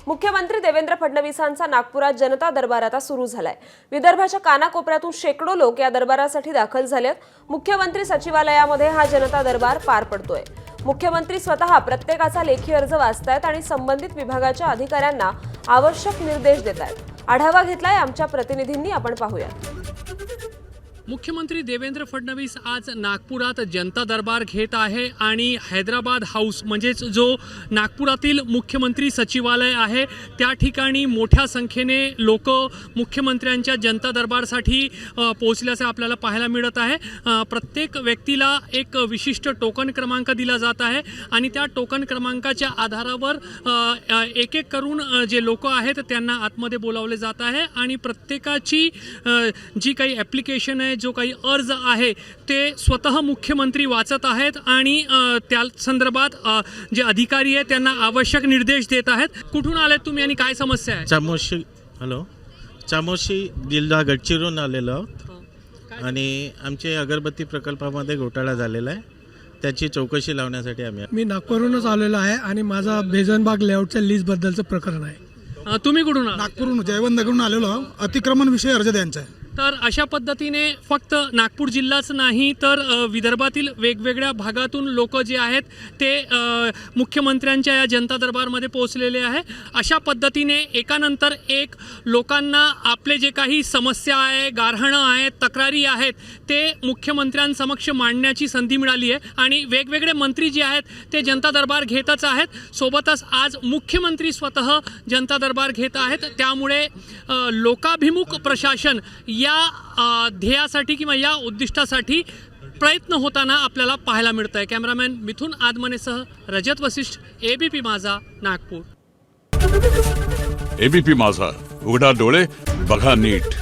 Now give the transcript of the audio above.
मुख्यमंत्री देवेंद्र फडणवीसांचा नागपुरात जनता दरबार आता सुरू झालाय। विदर्भाच्या कानाकोपऱ्यातून शेकडो लोक या दरबारासाठी दाखल झालेत। मुख्यमंत्री सचिवालयामध्ये हा जनता दरबार पार पडतोय। मुख्यमंत्री स्वतः प्रत्येकाचा लेखी अर्ज वाचतायत आणि संबंधित विभागाच्या अधिकाऱ्यांना आवश्यक निर्देश देतायत। आढावा घेतलाय आमच्या प्रतिनिधींनी, आपण पाहूया। मुख्यमंत्री देवेंद्र फडणवीस आज नागपुरात जनता दरबार घेत आहे आणि हैदराबाद हाऊस म्हणजेच जो नागपुरातील मुख्यमंत्री सचिवालय आहे त्या ठिकाणी मोठ्या संख्येने लोक मुख्यमंत्र्यांच्या जनता दरबारसाठी पोहोचल्याचे आपल्याला पाहायला मिळत आहे। प्रत्येक व्यक्तीला एक विशिष्ट टोकन क्रमांक दिला जात आहे आणि त्या टोकन क्रमांकाच्या आधारावर एक एक करून जे लोक आहेत त्यांना आतमध्ये बोलावले जात आहे आणि प्रत्येकाची जी काही ॲप्लिकेशन आहे, जो काही अर्ज आहे ते स्वतः मुख्यमंत्री वाचत आहेत आणि त्या संदर्भात जे अधिकारी आहेत त्यांना आवश्यक निर्देश देत आहेत। कुठून आले तुम्ही आणि काय समस्या आहे? चामोशी जिल्हा गडचिरोलीहून आलेलो आहोत आणि आमचे अगरबत्ती प्रकल्पामध्ये घोटाळा झालेला आहे, त्याची चौकशी लावण्यासाठी मी नागपूरहूनच आलेलो आहे आणि माझा बेजनबाग लेआउटच्या लीज बद्दलचं प्रकरण आहे। तुम्ही कुठून? नागपूरहून जयवंतनगरहून आलेलो, अतिक्रमण विषयी अर्ज द्यायचा आहे। तर अशा पद्धतीने फक्त नागपूर जिल्हाच नाही तर विदर्भातील वेगवेगळ्या भागातून लोक जे आहेत ते मुख्यमंत्र्यांच्या या जनता दरबारमध्ये पोहोचलेले आहे। अशा पद्धतीने एकानंतर एक लोकांना आपले जे काही समस्या आहे, गाऱ्हाणं आहेत, तक्रारी आहेत ते मुख्यमंत्र्यांसमक्ष मांडण्याची संधी मिळाली आहे आणि वेगवेगळे मंत्री जे आहेत ते जनता दरबार घेतच आहेत। सोबतच आज मुख्यमंत्री स्वतः जनता दरबार घेत आहेत। त्यामुळे लोकाभिमुख प्रशासन या ध्येयासाठी किंवा या उद्दिष्टासाठी प्रयत्न होताना आपल्याला पाहायला मिळत आहे। कॅमेरामॅन मिथुन आदमनेसह रजत वशिष्ठ, एबीपी माझा, नागपूर। एबीपी माझा, उघडा डोळे बघा नीट।